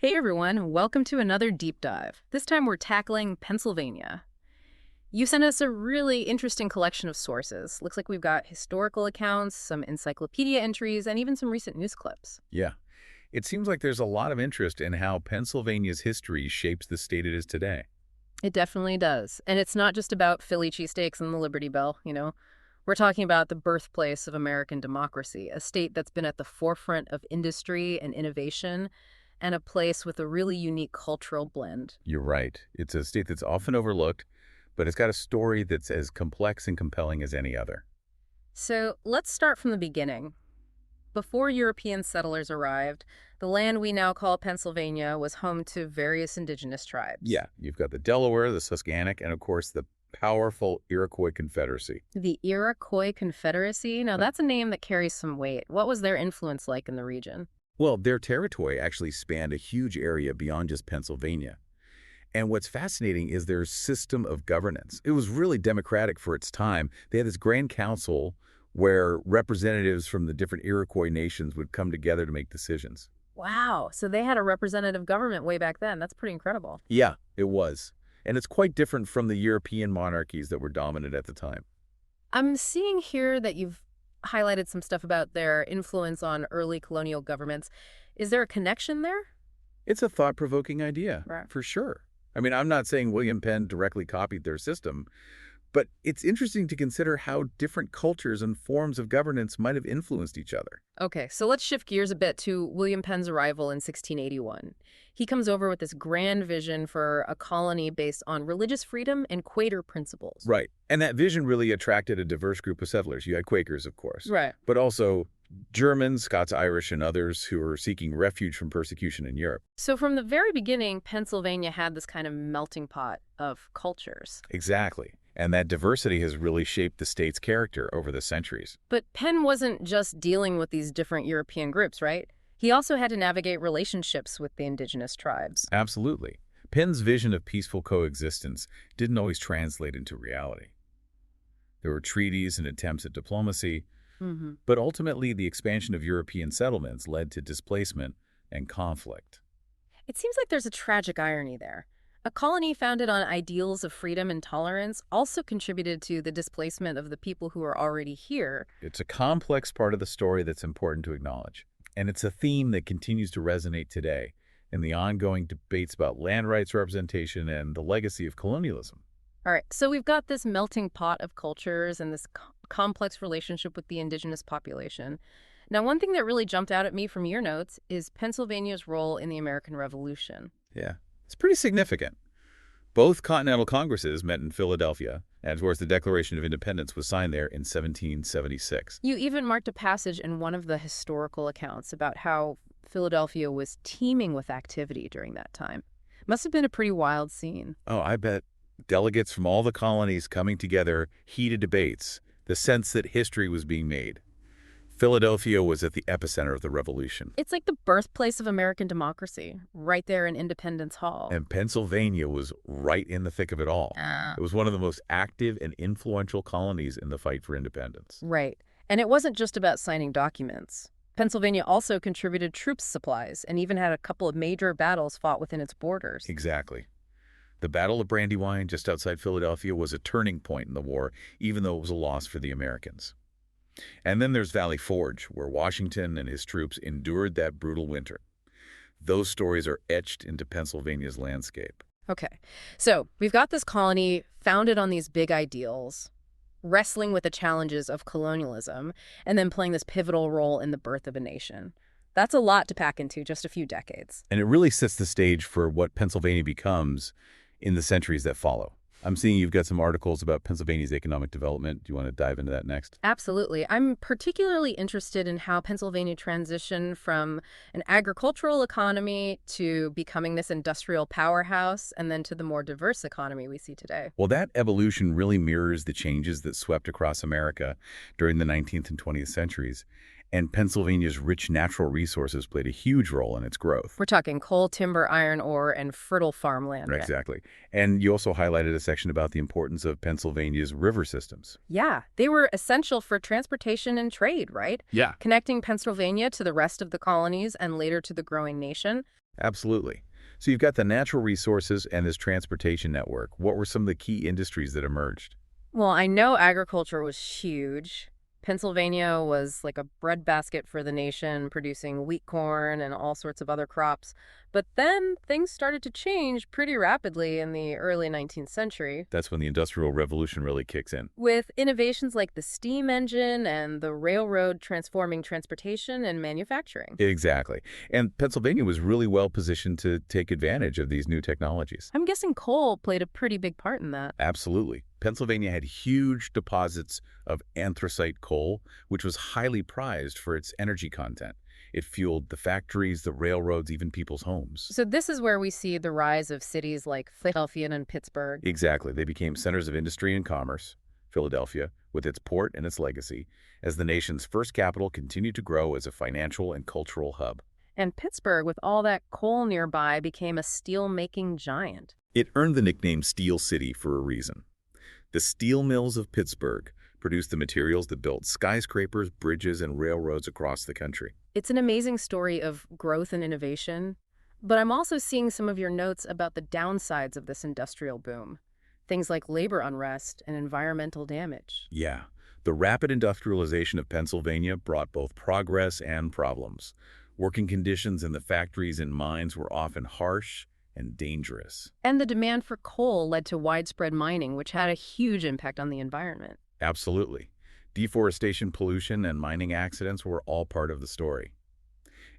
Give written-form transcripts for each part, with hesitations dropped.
Hey everyone, welcome to another deep dive. This time we're tackling Pennsylvania. You sent us a really interesting collection of sources. Looks like we've got historical accounts, some encyclopedia entries, and even some recent news clips. Yeah. It seems like there's a lot of interest in how Pennsylvania's history shapes the state it is today. It definitely does. And it's not just about Philly cheesesteaks and the Liberty Bell. We're talking about the birthplace of American democracy, a state that's been at the forefront of industry and innovation, and a place with a really unique cultural blend. You're right. It's a state that's often overlooked, but it's got a story that's as complex and compelling as any other. So let's start from the beginning. Before European settlers arrived, the land we now call Pennsylvania was home to various indigenous tribes. Yeah, you've got the Delaware, the Susquehannock, and of course the powerful Iroquois Confederacy. The Iroquois Confederacy? Now, that's a name that carries some weight. What was their influence like in the region? Well, their territory actually spanned a huge area beyond just Pennsylvania. And what's fascinating is their system of governance. It was really democratic for its time. They had this grand council where representatives from the different Iroquois nations would come together to make decisions. Wow, so they had a representative government way back then. That's pretty incredible. Yeah, it was. And it's quite different from the European monarchies that were dominant at the time. I'm seeing here that you've highlighted some stuff about their influence on early colonial governments. Is there a connection there? It's a thought-provoking idea, Right. for sure. I mean, I'm not saying William Penn directly copied their system, but it's interesting to consider how different cultures and forms of governance might have influenced each other. Okay, so let's shift gears a bit to William Penn's arrival in 1681. He comes over with this grand vision for a colony based on religious freedom and Quaker principles. Right. And that vision really attracted a diverse group of settlers. You had Quakers, of course, Right. but also Germans, Scots-Irish, and others who were seeking refuge from persecution in Europe. So from the very beginning, Pennsylvania had this kind of melting pot of cultures. Exactly. And that diversity has really shaped the state's character over the centuries. But Penn wasn't just dealing with these different European groups, right? He also had to navigate relationships with the indigenous tribes. Absolutely. Penn's vision of peaceful coexistence didn't always translate into reality. There were treaties and attempts at diplomacy, but ultimately the expansion of European settlements led to displacement and conflict. It seems like there's a tragic irony there. A colony founded on ideals of freedom and tolerance also contributed to the displacement of the people who are already here. It's a complex part of the story that's important to acknowledge, and it's a theme that continues to resonate today in the ongoing debates about land rights representation and the legacy of colonialism. All right, so we've got this melting pot of cultures and this complex relationship with the indigenous population. Now, one thing that really jumped out at me from your notes is Pennsylvania's role in the American Revolution. Yeah, it's pretty significant. Both Continental Congresses met in Philadelphia, and of course the Declaration of Independence was signed there in 1776. You even marked a passage in one of the historical accounts about how Philadelphia was teeming with activity during that time. Must have been a pretty wild scene. Oh, I bet. Delegates from all the colonies coming together, heated debates, the sense that history was being made. Philadelphia was at the epicenter of the revolution. It's like the birthplace of American democracy, right there in Independence Hall. And Pennsylvania was right in the thick of it all. It was one of the most active and influential colonies in the fight for independence. Right. And it wasn't just about signing documents. Pennsylvania also contributed troop supplies and even had a couple of major battles fought within its borders. Exactly. The Battle of Brandywine, just outside Philadelphia, was a turning point in the war, even though it was a loss for the Americans. And then there's Valley Forge, where Washington and his troops endured that brutal winter. Those stories are etched into Pennsylvania's landscape. Okay, so we've got this colony founded on these big ideals, wrestling with the challenges of colonialism, and then playing this pivotal role in the birth of a nation. That's a lot to pack into just a few decades. And it really sets the stage for what Pennsylvania becomes in the centuries that follow. I'm seeing you've got some articles about Pennsylvania's economic development. Do you want to dive into that next? Absolutely. I'm particularly interested in how Pennsylvania transitioned from an agricultural economy to becoming this industrial powerhouse and then to the more diverse economy we see today. Well, that evolution really mirrors the changes that swept across America during the 19th and 20th centuries. And Pennsylvania's rich natural resources played a huge role in its growth. We're talking coal, timber, iron ore, and fertile farmland. Right, exactly. And you also highlighted a section about the importance of Pennsylvania's river systems. Yeah, they were essential for transportation and trade, right? Yeah. Connecting Pennsylvania to the rest of the colonies and later to the growing nation. Absolutely. So you've got the natural resources and this transportation network. What were some of the key industries that emerged? Well, I know agriculture was huge. Pennsylvania was like a breadbasket for the nation, producing wheat, corn, and all sorts of other crops. But then things started to change pretty rapidly in the early 19th century That's when the Industrial Revolution really kicks in. with innovations like the steam engine and the railroad transforming transportation and manufacturing. Exactly. And Pennsylvania was really well positioned to take advantage of these new technologies. I'm guessing coal played a pretty big part in that. Absolutely. Pennsylvania had huge deposits of anthracite coal, which was highly prized for its energy content. It fueled the factories, the railroads, even people's homes. So this is where we see the rise of cities like Philadelphia and Pittsburgh. Exactly. They became centers of industry and commerce. Philadelphia, with its port and its legacy, as the nation's first capital, continued to grow as a financial and cultural hub. And Pittsburgh, with all that coal nearby, became a steel-making giant. It earned the nickname Steel City for a reason. The steel mills of Pittsburgh produced the materials that built skyscrapers, bridges, and railroads across the country. It's an amazing story of growth and innovation, but I'm also seeing some of your notes about the downsides of this industrial boom. Things like labor unrest and environmental damage. Yeah, the rapid industrialization of Pennsylvania brought both progress and problems. Working conditions in the factories and mines were often harsh and dangerous. And the demand for coal led to widespread mining, which had a huge impact on the environment. Absolutely. Deforestation, pollution, and mining accidents were all part of the story.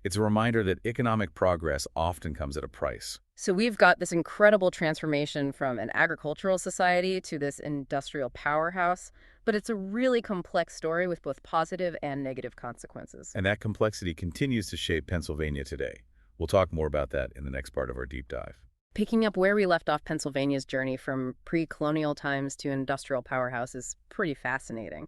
It's a reminder that economic progress often comes at a price. So we've got this incredible transformation from an agricultural society to this industrial powerhouse, but it's a really complex story with both positive and negative consequences. And that complexity continues to shape Pennsylvania today. We'll talk more about that in the next part of our deep dive. Picking up where we left off, Pennsylvania's journey from pre-colonial times to industrial powerhouse is pretty fascinating.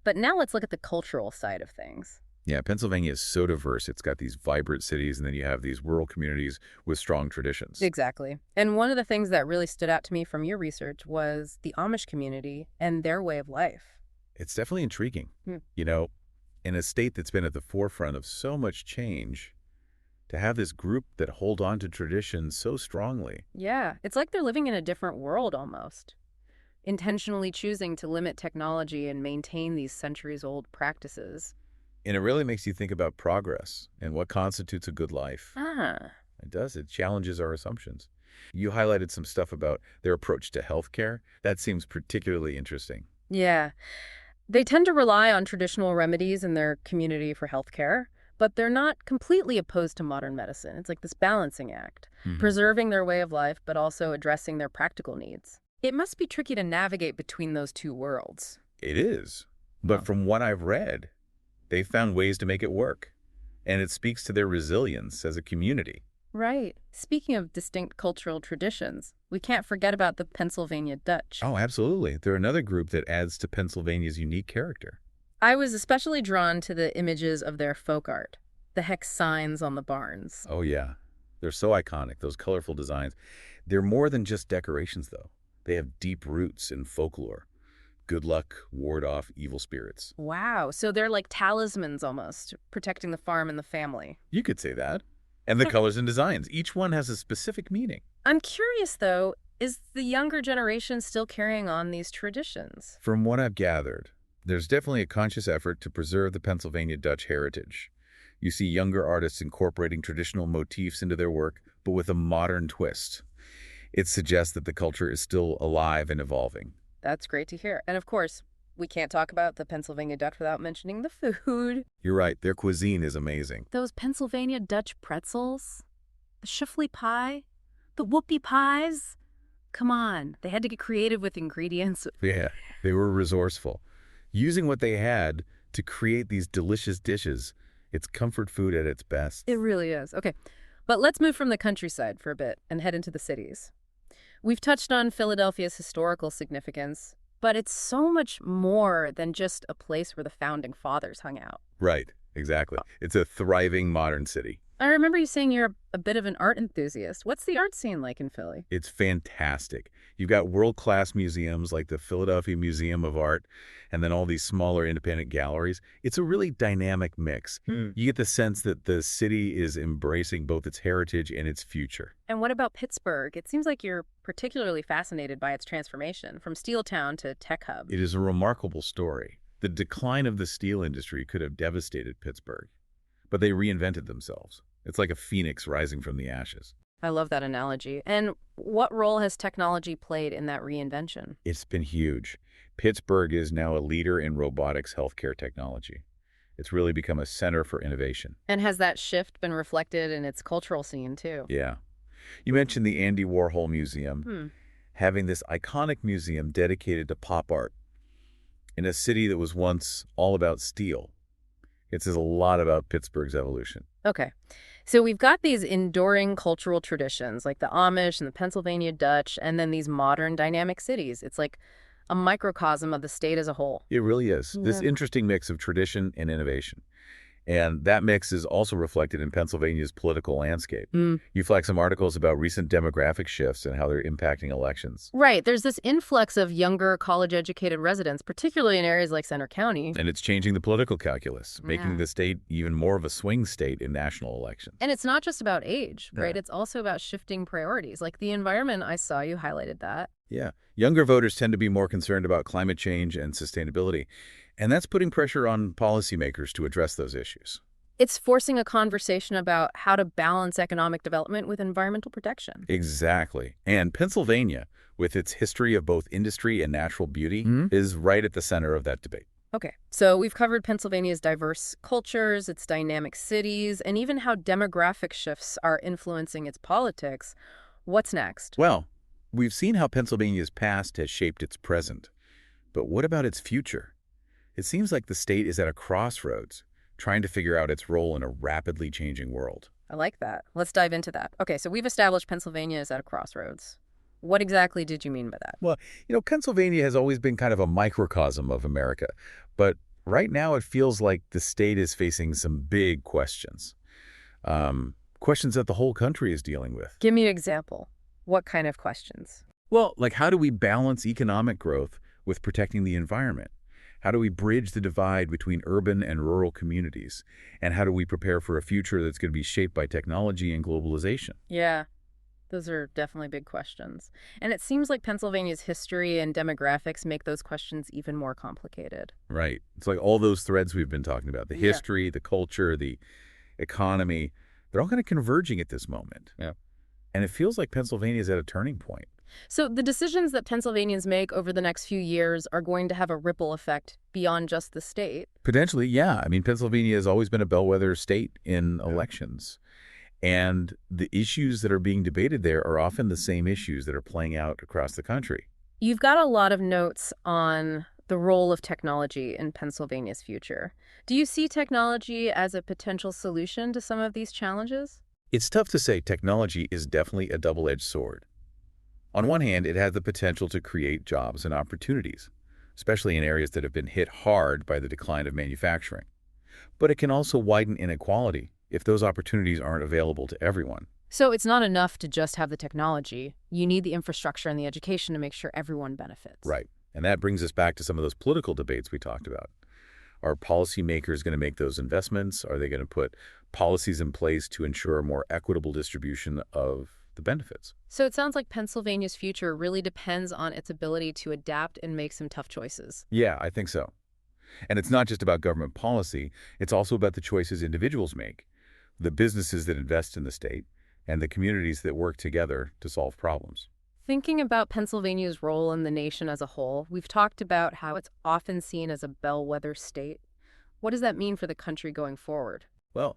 But now let's look at the cultural side of things. Yeah, Pennsylvania is so diverse. It's got these vibrant cities, and then you have these rural communities with strong traditions. Exactly. And one of the things that really stood out to me from your research was the Amish community and their way of life. It's definitely intriguing. Hmm. You know, in a state that's been at the forefront of so much change, to have this group that hold on to traditions so strongly. Yeah, it's like they're living in a different world almost, intentionally choosing to limit technology and maintain these centuries-old practices. And it really makes you think about progress and what constitutes a good life. Ah, It does. It challenges our assumptions. You highlighted some stuff about their approach to healthcare. That seems particularly interesting. yeah. They tend to rely on traditional remedies in their community for healthcare, but they're not completely opposed to modern medicine. It's like this balancing act, preserving their way of life, but also addressing their practical needs. It must be tricky to navigate between those two worlds. It is. But Huh. from what I've read, they've found ways to make it work. And it speaks to their resilience as a community. Right. Speaking of distinct cultural traditions, we can't forget about the Pennsylvania Dutch. Oh, absolutely. They're another group that adds to Pennsylvania's unique character. I was especially drawn to the images of their folk art, the hex signs on the barns. Oh, yeah. They're so iconic, those colorful designs. They're more than just decorations, though. They have deep roots in folklore. Good luck, ward off evil spirits. Wow, so they're like talismans almost, protecting the farm and the family. You could say that. And the colors and designs. Each one has a specific meaning. I'm curious, though, is the younger generation still carrying on these traditions? From what I've gathered, there's definitely a conscious effort to preserve the Pennsylvania Dutch heritage. You see younger artists incorporating traditional motifs into their work, but with a modern twist. It suggests that the culture is still alive and evolving. That's great to hear. And of course, we can't talk about the Pennsylvania Dutch without mentioning the food. You're right, their cuisine is amazing. Those Pennsylvania Dutch pretzels, the shuffly pie, the whoopie pies. Come on, they had to get creative with ingredients. Yeah, they were resourceful. Using what they had to create these delicious dishes. It's comfort food at its best. It really is. Okay, but let's move from the countryside for a bit and head into the cities. We've touched on Philadelphia's historical significance, but it's so much more than just a place where the founding fathers hung out. Right, exactly. It's a thriving modern city. I remember you saying you're a bit of an art enthusiast. What's the art scene like in Philly? It's fantastic. You've got world-class museums like the Philadelphia Museum of Art and then all these smaller independent galleries. It's a really dynamic mix. You get the sense that the city is embracing both its heritage and its future. And what about Pittsburgh? It seems like you're particularly fascinated by its transformation from steel town to tech hub. It is a remarkable story. The decline of the steel industry could have devastated Pittsburgh, but they reinvented themselves. It's like a phoenix rising from the ashes. I love that analogy. And what role has technology played in that reinvention? It's been huge. Pittsburgh is now a leader in robotics healthcare technology. It's really become a center for innovation. And has that shift been reflected in its cultural scene, too? Yeah. You mentioned the Andy Warhol Museum. Hmm. Having this iconic museum dedicated to pop art in a city that was once all about steel. It says a lot about Pittsburgh's evolution. Okay. So we've got these enduring cultural traditions like the Amish and the Pennsylvania Dutch, and then these modern dynamic cities. It's like a microcosm of the state as a whole. It really is. This Yeah. interesting mix of tradition and innovation. And that mix is also reflected in Pennsylvania's political landscape. You flag some articles about recent demographic shifts and how they're impacting elections. Right. There's this influx of younger college-educated residents, particularly in areas like Center County. And it's changing the political calculus, making Yeah. the state even more of a swing state in national elections. And it's not just about age, right? Yeah. It's also about shifting priorities. Like the environment, I saw you highlighted that. Yeah. Younger voters tend to be more concerned about climate change and sustainability. And that's putting pressure on policymakers to address those issues. It's forcing a conversation about how to balance economic development with environmental protection. Exactly. And Pennsylvania, with its history of both industry and natural beauty, is right at the center of that debate. Okay, so we've covered Pennsylvania's diverse cultures, its dynamic cities, and even how demographic shifts are influencing its politics. What's next? Well, we've seen how Pennsylvania's past has shaped its present. But what about its future? It seems like the state is at a crossroads, trying to figure out its role in a rapidly changing world. I like that. Let's dive into that. Okay, so we've established Pennsylvania is at a crossroads. What exactly did you mean by that? Well, Pennsylvania has always been kind of a microcosm of America, but right now it feels like the state is facing some big questions. Questions that the whole country is dealing with. Give me an example. What kind of questions? Well, like how do we balance economic growth with protecting the environment? How do we bridge the divide between urban and rural communities? And how do we prepare for a future that's going to be shaped by technology and globalization? Yeah, those are definitely big questions. And it seems like Pennsylvania's history and demographics make those questions even more complicated. Right. It's like all those threads we've been talking about, the Yeah. history, the culture, the economy, they're all kind of converging at this moment. Yeah. And it feels like Pennsylvania is at a turning point. So the decisions that Pennsylvanians make over the next few years are going to have a ripple effect beyond just the state. Potentially, yeah. I mean, Pennsylvania has always been a bellwether state in elections. And the issues that are being debated there are often the same issues that are playing out across the country. You've got a lot of notes on the role of technology in Pennsylvania's future. Do you see technology as a potential solution to some of these challenges? It's tough to say. Technology is definitely a double-edged sword. On one hand, it has the potential to create jobs and opportunities, especially in areas that have been hit hard by the decline of manufacturing. But it can also widen inequality if those opportunities aren't available to everyone. So it's not enough to just have the technology. You need the infrastructure and the education to make sure everyone benefits. Right. And that brings us back to some of those political debates we talked about. Are policymakers going to make those investments? Are they going to put policies in place to ensure a more equitable distribution of the benefits? So it sounds like Pennsylvania's future really depends on its ability to adapt and make some tough choices. Yeah, I think so. And it's not just about government policy. It's also about the choices individuals make, the businesses that invest in the state, and the communities that work together to solve problems. Thinking about Pennsylvania's role in the nation as a whole, we've talked about how it's often seen as a bellwether state. What does that mean for the country going forward? Well,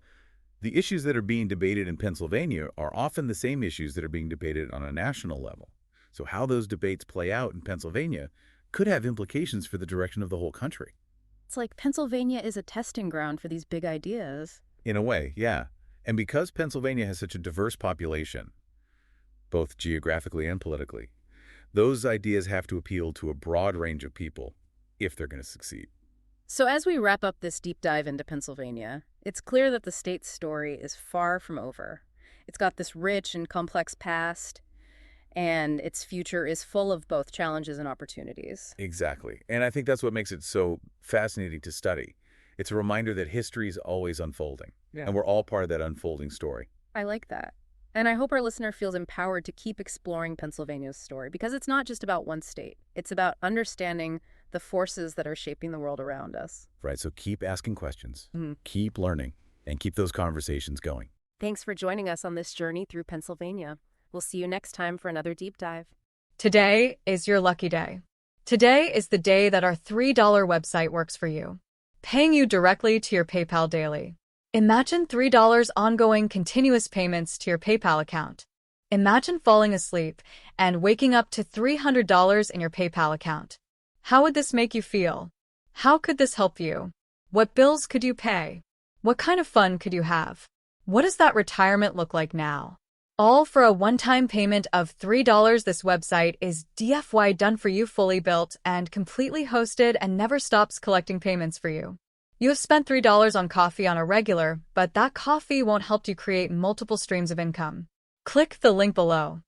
the issues that are being debated in Pennsylvania are often the same issues that are being debated on a national level. So how those debates play out in Pennsylvania could have implications for the direction of the whole country. It's like Pennsylvania is a testing ground for these big ideas. In a way, yeah. And because Pennsylvania has such a diverse population, both geographically and politically, those ideas have to appeal to a broad range of people if they're going to succeed. So as we wrap up this deep dive into Pennsylvania, it's clear that the state's story is far from over. It's got this rich and complex past, and its future is full of both challenges and opportunities. Exactly. And I think that's what makes it so fascinating to study. It's a reminder that history is always unfolding, Yeah. and we're all part of that unfolding story. I like that. And I hope our listener feels empowered to keep exploring Pennsylvania's story because it's not just about one state. It's about understanding the forces that are shaping the world around us. Right, so keep asking questions, Mhm. keep learning, and keep those conversations going. Thanks for joining us on this journey through Pennsylvania. We'll see you next time for another deep dive. Today is your lucky day. Today is the day that our $3 website works for you, paying you directly to your PayPal daily. Imagine $3 ongoing continuous payments to your PayPal account. Imagine falling asleep and waking up to $300 in your PayPal account. How would this make you feel? How could this help you? What bills could you pay? What kind of fun could you have? What does that retirement look like now? All for a one-time payment of $3. This website is DFY done for you, fully built and completely hosted, and never stops collecting payments for you. You have spent $3 on coffee on a regular, but that coffee won't help you create multiple streams of income. Click the link below.